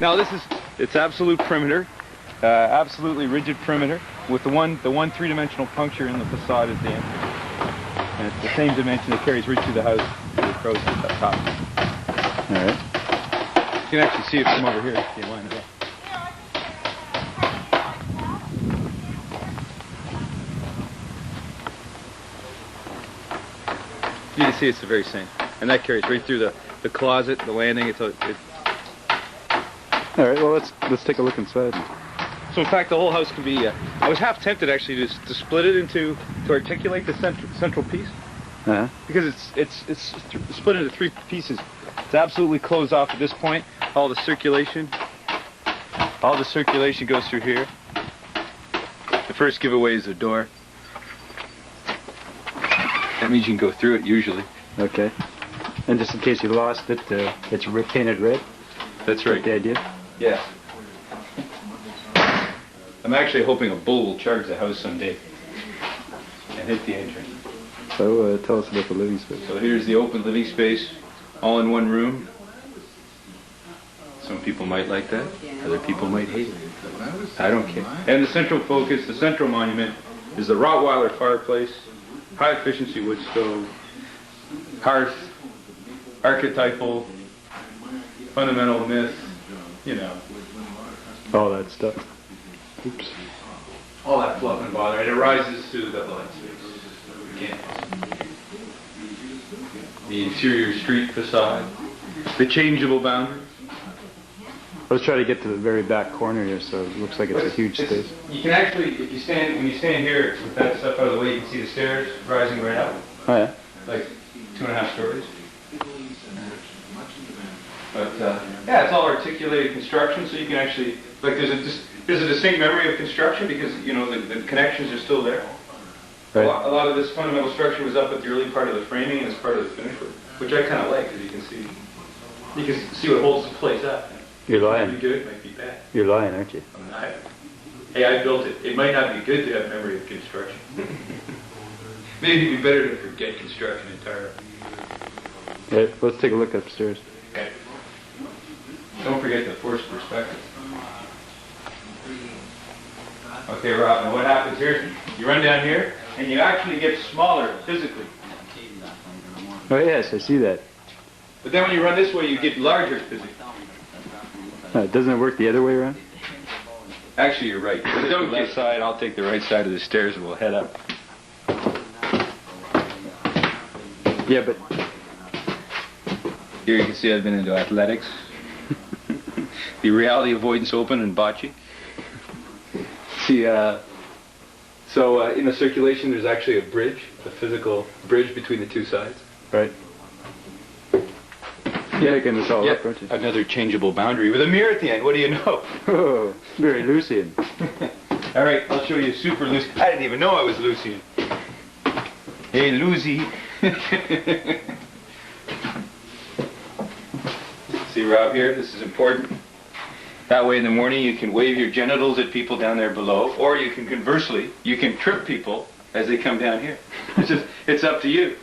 Now it's absolute perimeter, absolutely rigid perimeter, with the one three-dimensional puncture in the facade as the entrance. And it's the same dimension that carries right through the house to the approach at the top. All right. You can actually see it from over here if you line it up. You can see it's the very same. And that carries right through the closet, the landing. All right, well, let's take a look inside. So in fact, the whole house can be, I was half tempted actually to split it to articulate the central piece. Uh-huh. Because it's split into three pieces. It's absolutely closed off at this point. All the circulation goes through here. The first giveaway is the door. That means you can go through it usually. Okay. And just in case you lost it, it's painted red? That's right. The idea? Yeah. I'm actually hoping a bull will charge the house someday and hit the entrance. So tell us about the living space. So here's the open living space, all in one room. Some people might like that, other people might hate it. I don't care. And the central focus, the central monument, is the Rottweiler fireplace, high efficiency wood stove, hearth, archetypal, fundamental myth, you know. All that stuff. Oops. All that fluff and bother, and it rises to the double end space. Again. The interior street facade, the changeable boundaries. Let's try to get to the very back corner here, so it looks like it's a huge space. You can actually, when you stand here with that stuff out of the way, you can see the stairs rising right up. Oh yeah? Like 2.5 stories. But yeah, it's all articulated construction, so you can actually, like there's a distinct memory of construction because, you know, the connections are still there. Right. A lot of this fundamental structure was up at the early part of the framing and as part of the finish work, which I kind of like because you can see what holds the place up. You're lying. It might be good, it might be bad. You're lying, aren't you? I'm not. Hey, I built it. It might not be good to have memory of construction. Maybe it'd be better to forget construction entirely. Yeah, let's take a look upstairs. Okay. Don't forget the forced perspective. Okay, Rob, now what happens here, you run down here, and you actually get smaller physically. Oh yes, I see that. But then when you run this way, you get larger physically. Doesn't it work the other way around? Actually, you're right. You take the left side, I'll take the right side of the stairs, and we'll head up. Yeah, but... Here you can see I've been into athletics. The reality avoidance open and bocce. See, so in the circulation there's actually a bridge, a physical bridge between the two sides. Right. You're making this all up, aren't you? Another changeable boundary with a mirror at the end, what do you know? Oh, very Lucian. All right, I'll show you super Lucian. I didn't even know I was Lucian. Hey, Lucy. See, Rob, here, this is important. That way in the morning you can wave your genitals at people down there below, or you can conversely, you can trip people as they come down here. It's up to you.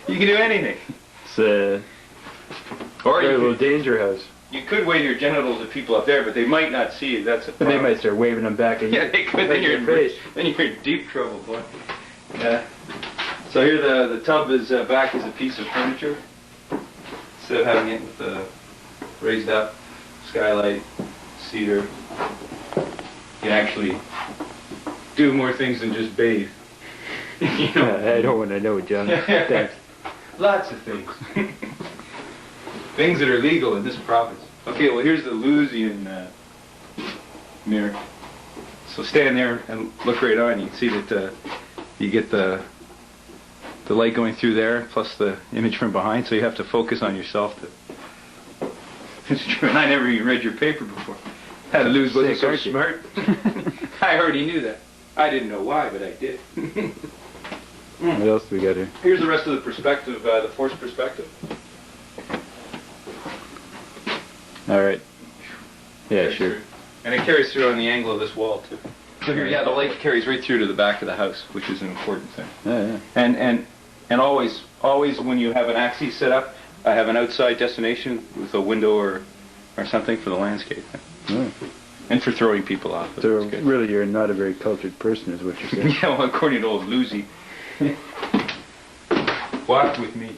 You can do anything. It's a very little danger house. You could wave your genitals at people up there, but they might not see you. That's a problem. But they might start waving them back at you. Yeah, they could. Then you're in deep trouble, boy. Yeah. So here the tub is back as a piece of furniture. Instead of having it with the raised up skylight, cedar, you can actually do more things than just bathe. You know? I don't want to know, John. Thanks. Lots of things. Things that are legal in this province. Okay, well here's the Lusian mirror. So stand there and look right on. You can see that you get the light going through there, plus the image from behind. So you have to focus on yourself. It's true, and I never even read your paper before. That Luz wasn't so smart. I already knew that. I didn't know why, but I did. What else do we got here? Here's the rest of the perspective, the forced perspective. All right. Yeah, sure. And it carries through on the angle of this wall, too. So here, yeah, the light carries right through to the back of the house, which is an important thing. Yeah, yeah. And always when you have an axis set up, I have an outside destination with a window or or something for the landscape. Yeah. And for throwing people off. So That's good. really, you're not a very cultured person, is what you're saying. Yeah, well, according to old Lucy. Walk with me.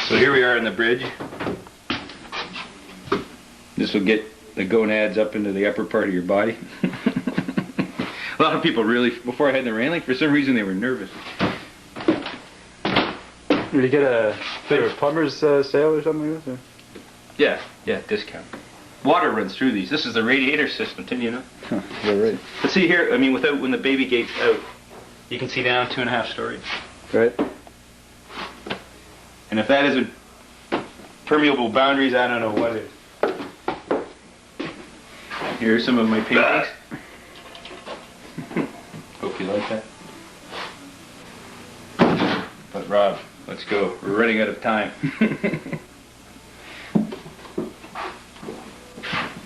So here we are on the bridge. This will get the gonads up into the upper part of your body. A lot of people really, before I had the railing, for some reason they were nervous. Did you get a plumber's sale or something like this? Or? Yeah, discount. Water runs through these. This is the radiator system, didn't you know? Huh, yeah, right. But see here, I mean, when the baby gate's out, you can see down 2.5 stories. Right. And if that isn't permeable boundaries, I don't know what is. Here are some of my paintings. Hope you like that. But Rob, let's go. We're running out of time.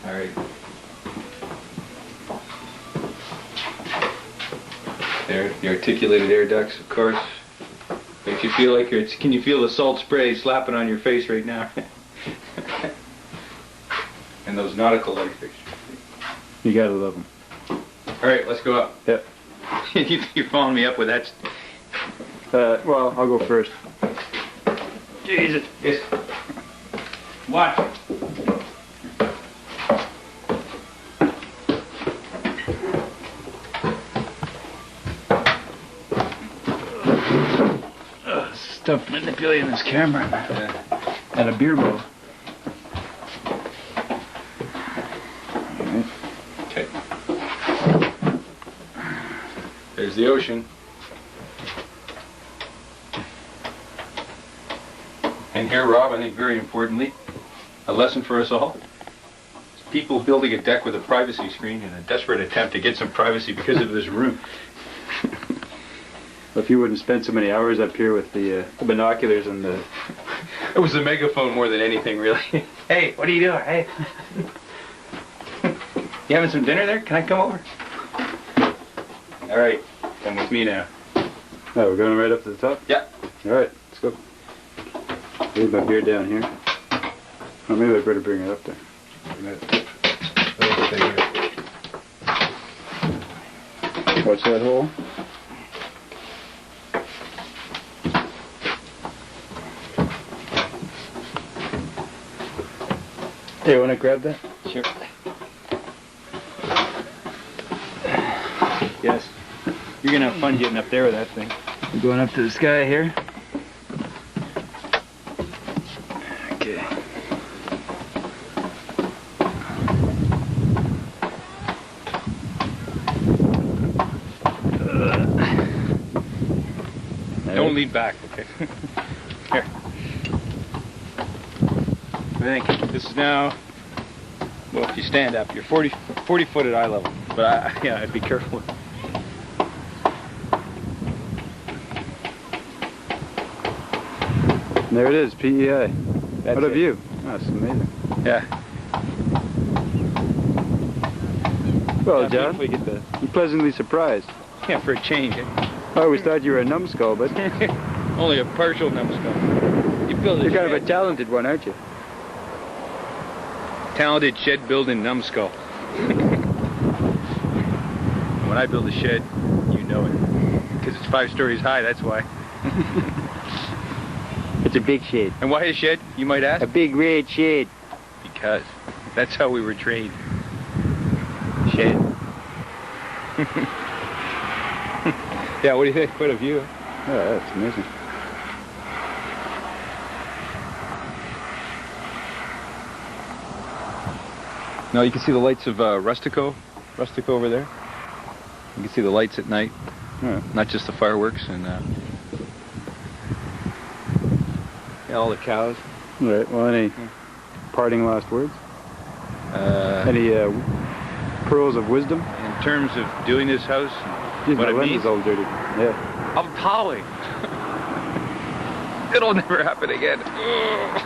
All right. There, the articulated air ducts, of course. Makes you feel like can you feel the salt spray slapping on your face right now? And those nautical light fixtures. You gotta love them. All right, let's go up. Yep. You're following me up with that. Well, I'll go first. Jesus. Yes. Watch. Stuff manipulating this camera. And a beer bowl. Okay. There's the ocean. And here, Rob, I think very importantly, a lesson for us all. People building a deck with a privacy screen in a desperate attempt to get some privacy because of this room. If you wouldn't spend so many hours up here with the binoculars and the... It was the megaphone more than anything, really. Hey, what are you doing? Hey. You having some dinner there? Can I come over? All right, come with me now. Oh, we're going right up to the top? Yeah. All right, let's go. Leave my beer down here. Or maybe I better bring it up there. Watch that hole. Hey, you want to grab that? Sure. Yes. You're going to have fun getting up there with that thing. We're going up to the sky here. Okay. Don't lean back, okay? Here. I think this is now, well, if you stand up, you're 40 foot at eye level. But yeah, I'd be careful. There it is, P.E.I. That's What a it. view. Oh, that's amazing. Yeah. Well, John, If we get the, I'm pleasantly surprised. yeah, for a change. I always thought you were a numbskull, but Only a partial numbskull. You build a you're kind of a shed. talented one, aren't you? Talented shed building numbskull. When I build a shed, you know it. Because it's 5 stories high, that's why. It's a big shade. And why a shed, you might ask? A big red shade. Because that's how we were trained. Shed. Yeah, what do you think? Quite a view. Oh, that's amazing. Now you can see the lights of Rustico over there. You can see the lights at night, Oh. not just the fireworks, and yeah, all the cows. All right, well, any parting last words? Any pearls of wisdom? In terms of doing this house, Jeez, what my it lens means, is all dirty. Yeah. I'm towing. It'll never happen again. Ugh.